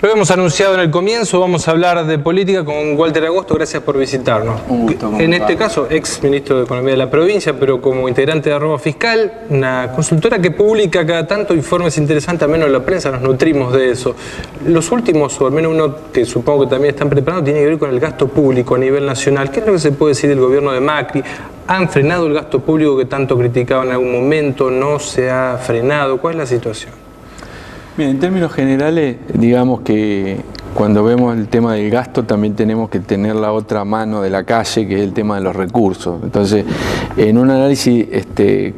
Lo hemos anunciado en el comienzo, vamos a hablar de política con Walter Agosto, gracias por visitarnos. Un gusto. En este caso, ex ministro de Economía de la provincia, pero como integrante de Arroba Fiscal, una consultora que publica cada tanto informes interesantes, al menos en la prensa nos nutrimos de eso. Los últimos, o al menos uno que supongo que también están preparando, tiene que ver con el gasto público a nivel nacional. ¿Qué es lo que se puede decir del gobierno de Macri? ¿Han frenado el gasto público que tanto criticaban en algún momento? ¿No se ha frenado? ¿Cuál es la situación? Bien, en términos generales, digamos que cuando vemos el tema del gasto también tenemos que tener la otra mano de la calle, que es el tema de los recursos. Entonces, en un análisis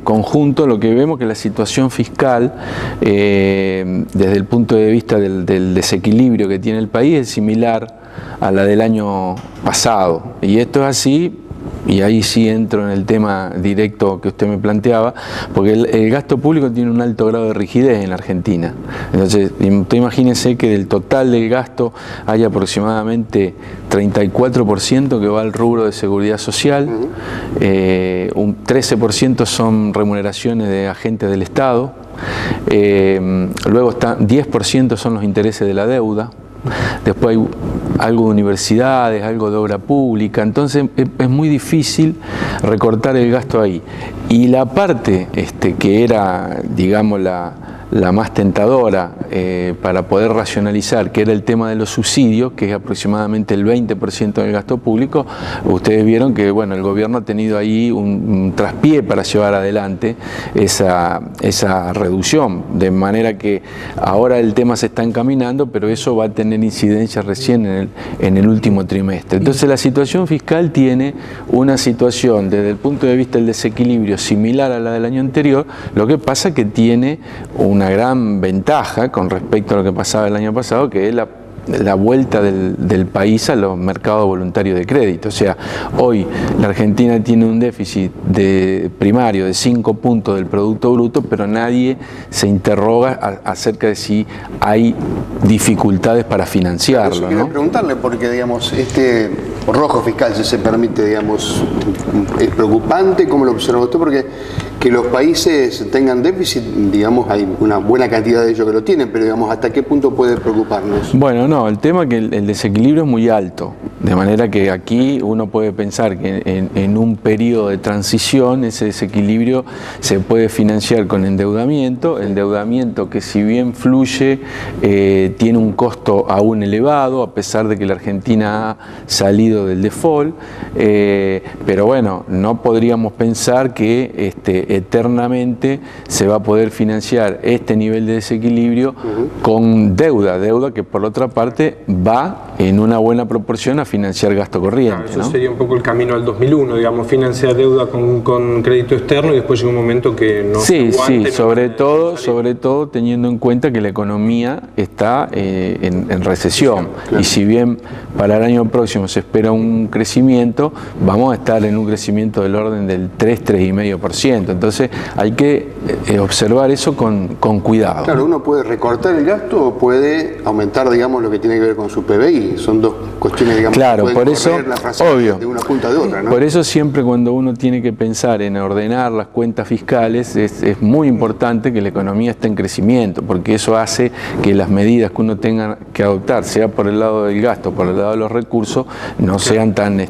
conjunto, lo que vemos es que la situación fiscal, desde el punto de vista del desequilibrio que tiene el país, es similar a la del año pasado. Y esto es así. Y ahí sí entro en el tema directo que usted me planteaba, porque el gasto público tiene un alto grado de rigidez en la Argentina. Entonces, usted imagínese que del total del gasto hay aproximadamente 34% que va al rubro de seguridad social, un 13% son remuneraciones de agentes del Estado, luego 10% son los intereses de la deuda. Después hay algo de universidades, algo de obra pública, entonces es muy difícil recortar el gasto ahí. Y la parte que era, digamos, la más tentadora para poder racionalizar, que era el tema de los subsidios, que es aproximadamente el 20% del gasto público, ustedes vieron que bueno, el gobierno ha tenido ahí un traspié para llevar adelante esa reducción, de manera que ahora el tema se está encaminando, pero eso va a tener incidencia recién en el último trimestre. Entonces la situación fiscal tiene una situación desde el punto de vista del desequilibrio similar a la del año anterior, lo que pasa que tiene una gran ventaja con respecto a lo que pasaba el año pasado, que es la vuelta del país a los mercados voluntarios de crédito. O sea, hoy la Argentina tiene un déficit primario de 5 puntos del Producto Bruto, pero nadie se interroga acerca de si hay dificultades para financiarlo. Yo quería preguntarle, porque digamos, este rojo fiscal, si se permite, digamos, es preocupante, ¿cómo lo observa usted? Porque que los países tengan déficit, digamos, hay una buena cantidad de ellos que lo tienen, pero digamos, ¿hasta qué punto puede preocuparnos? Bueno, no, el tema es que el desequilibrio es muy alto, de manera que aquí uno puede pensar que en un periodo de transición ese desequilibrio se puede financiar con endeudamiento que si bien fluye tiene un costo aún elevado, a pesar de que la Argentina ha salido del default, pero bueno, no podríamos pensar que eternamente se va a poder financiar este nivel de desequilibrio con deuda que por otra parte va en una buena proporción a financiar gasto corriente. Claro, eso sería un poco el camino al 2001, digamos, financiar deuda con crédito externo y después llega un momento que no se aguante. Sí, sobre todo teniendo en cuenta que la economía está en recesión. Claro. Y si bien para el año próximo se espera un crecimiento, vamos a estar en un crecimiento del orden del 3,5%. Entonces hay que observar eso con cuidado. Claro, uno puede recortar el gasto o puede aumentar, digamos, lo que tiene que ver con su PBI. Son dos cuestiones, digamos, claro, que por eso, obvio, de una punta de otra, ¿no? Por eso siempre cuando uno tiene que pensar en ordenar las cuentas fiscales es muy importante que la economía esté en crecimiento, porque eso hace que las medidas que uno tenga que adoptar, sea por el lado del gasto, por el lado de los recursos, no sean tan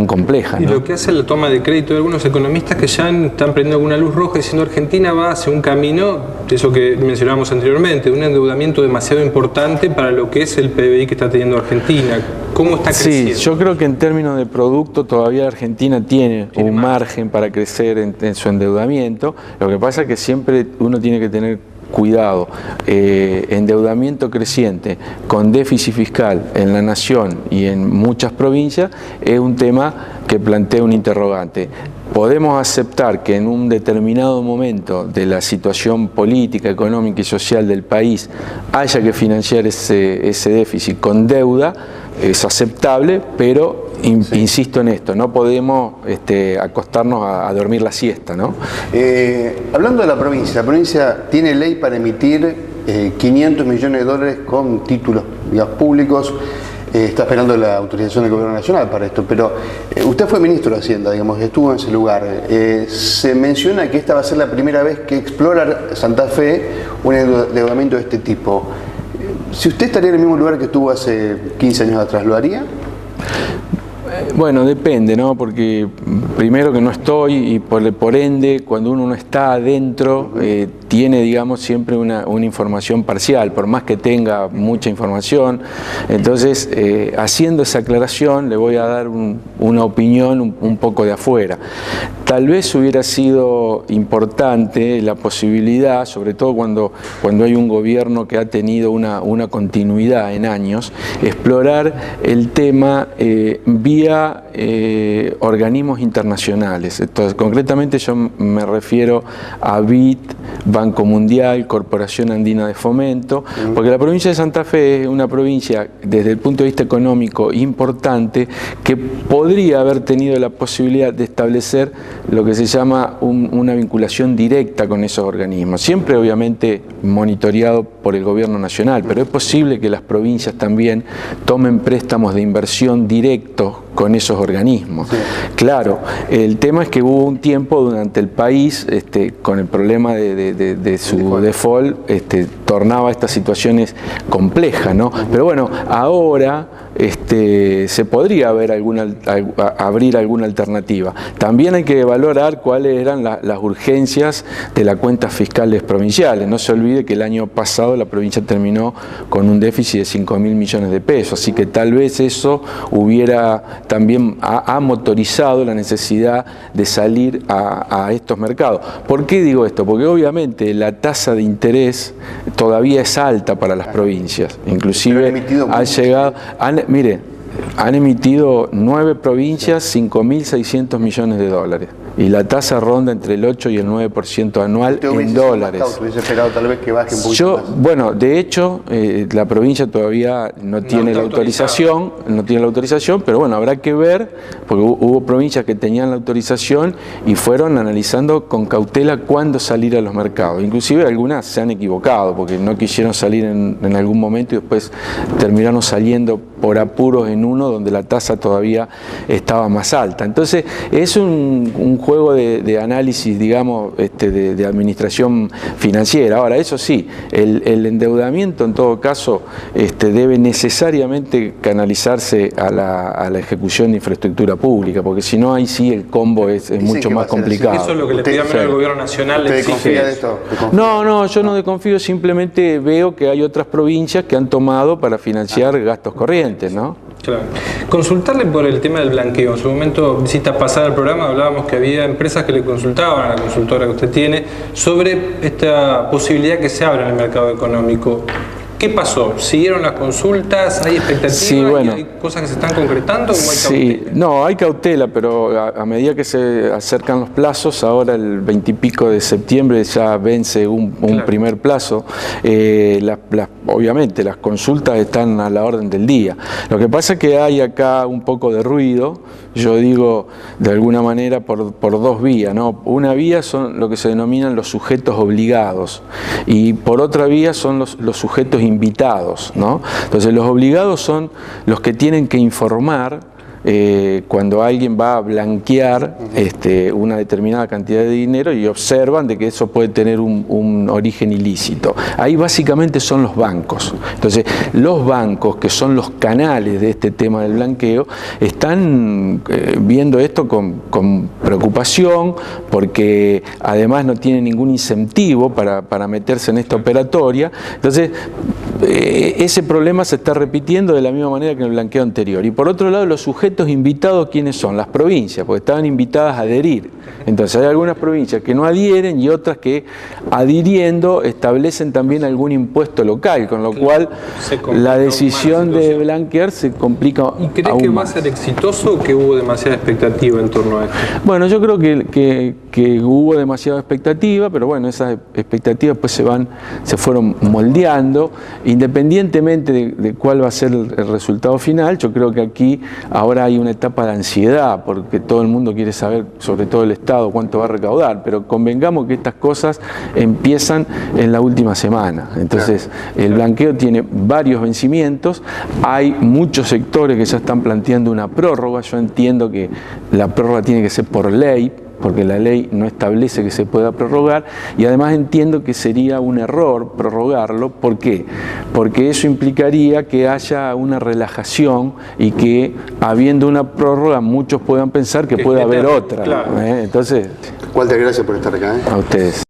complejas, ¿no? Y lo que hace la toma de crédito de algunos economistas que ya están prendiendo alguna luz roja diciendo Argentina va hacia un camino, eso que mencionábamos anteriormente, de un endeudamiento demasiado importante para lo que es el PBI que está teniendo Argentina. ¿Cómo está creciendo? Sí, yo creo que en términos de producto todavía Argentina tiene un margen para crecer en su endeudamiento. Lo que pasa es que siempre uno tiene que tener cuidado. Endeudamiento creciente con déficit fiscal en la nación y en muchas provincias es un tema que plantea un interrogante. Podemos aceptar que en un determinado momento de la situación política, económica y social del país haya que financiar ese déficit con deuda, es aceptable, pero insisto en esto, no podemos acostarnos a dormir la siesta, ¿no? Hablando de la provincia tiene ley para emitir 500 millones de dólares con títulos, digamos, públicos. Está esperando la autorización del Gobierno Nacional para esto, pero usted fue ministro de Hacienda, digamos, estuvo en ese lugar. Se menciona que esta va a ser la primera vez que explora Santa Fe un endeudamiento de este tipo. Si usted estaría en el mismo lugar que estuvo hace 15 años atrás, ¿lo haría? Bueno, depende, ¿no? Porque primero que no estoy y por ende, cuando uno no está adentro, tiene, digamos, siempre una información parcial, por más que tenga mucha información. Entonces, haciendo esa aclaración, le voy a dar una opinión un poco de afuera. Tal vez hubiera sido importante la posibilidad, sobre todo cuando hay un gobierno que ha tenido una continuidad en años, explorar el tema vía organismos internacionales. Entonces, concretamente yo me refiero a BID, Banco Mundial, Corporación Andina de Fomento, porque la provincia de Santa Fe es una provincia desde el punto de vista económico importante que podría haber tenido la posibilidad de establecer lo que se llama una vinculación directa con esos organismos, siempre obviamente monitoreado por el gobierno nacional, pero es posible que las provincias también tomen préstamos de inversión directos con esos organismos. Sí. Claro, el tema es que hubo un tiempo durante el país, con el problema de su default, tornaba estas situaciones complejas, ¿no? Pero bueno, ahora se podría abrir alguna alternativa. También hay que valorar cuáles eran las urgencias de las cuentas fiscales provinciales. No se olvide que el año pasado la provincia terminó con un déficit de 5.000 millones de pesos, así que tal vez eso hubiera también ha motorizado la necesidad de salir a estos mercados. ¿Por qué digo esto? Porque obviamente la tasa de interés todavía es alta para las provincias, inclusive ha llegado, han emitido 9 provincias 5.600 millones de dólares y la tasa ronda entre el 8 y el 9% anual en dólares. ¿Hubiese esperado tal vez que baje un poquito más? Bueno, de hecho, la provincia todavía no tiene la autorización, pero bueno, habrá que ver, porque hubo provincias que tenían la autorización y fueron analizando con cautela cuándo salir a los mercados. Inclusive algunas se han equivocado, porque no quisieron salir en algún momento y después terminaron saliendo por apuros en uno donde la tasa todavía estaba más alta. Entonces, es un juego de análisis, digamos, de administración financiera. Ahora, eso sí, el endeudamiento en todo caso debe necesariamente canalizarse a la ejecución de infraestructura pública, porque si no, ahí sí el combo es mucho más complicado. Eso es lo que le pide al gobierno nacional. ¿Te desconfía de esto? No, yo no desconfío, simplemente veo que hay otras provincias que han tomado para financiar gastos corrientes, ¿no? Claro. Consultarle por el tema del blanqueo. En su momento, visita pasada al programa, hablábamos que había empresas que le consultaban a la consultora que usted tiene sobre esta posibilidad que se abra en el mercado económico. ¿Qué pasó? ¿Siguieron las consultas? ¿Hay expectativas? Sí, bueno, ¿Hay cosas que se están concretando? ¿O hay cautela? No, hay cautela, pero a medida que se acercan los plazos, ahora el 20 y pico de septiembre ya vence un primer plazo. Obviamente las consultas están a la orden del día. Lo que pasa es que hay acá un poco de ruido, yo digo de alguna manera por dos vías, ¿no? Una vía son lo que se denominan los sujetos obligados y por otra vía son los sujetos invitados, ¿no? Entonces los obligados son los que tienen que informar cuando alguien va a blanquear una determinada cantidad de dinero y observan de que eso puede tener un origen ilícito. Ahí básicamente son los bancos. Entonces, los bancos, que son los canales de este tema del blanqueo, están viendo esto con preocupación, porque además no tienen ningún incentivo para meterse en esta operatoria. Entonces, ese problema se está repitiendo de la misma manera que en el blanqueo anterior. Y por otro lado, los sujetos invitados, ¿quiénes son? Las provincias, porque estaban invitadas a adherir. Entonces hay algunas provincias que no adhieren y otras que, adhiriendo, establecen también algún impuesto local, con lo cual la decisión de blanquear se complica aún más. ¿Y cree que va a ser exitoso o que hubo demasiada expectativa en torno a esto? Bueno, yo creo que hubo demasiada expectativa, pero bueno, esas expectativas pues se fueron moldeando. Independientemente de cuál va a ser el resultado final, yo creo que aquí ahora hay una etapa de ansiedad, porque todo el mundo quiere saber, sobre todo el Estado, cuánto va a recaudar, pero convengamos que estas cosas empiezan en la última semana. Entonces, el blanqueo tiene varios vencimientos, hay muchos sectores que ya están planteando una prórroga. Yo entiendo que la prórroga tiene que ser por ley, porque la ley no establece que se pueda prorrogar, y además entiendo que sería un error prorrogarlo. ¿Por qué? Porque eso implicaría que haya una relajación y que, habiendo una prórroga, muchos puedan pensar que puede haber otra. Claro. Entonces, Walter, gracias por estar acá. a ustedes.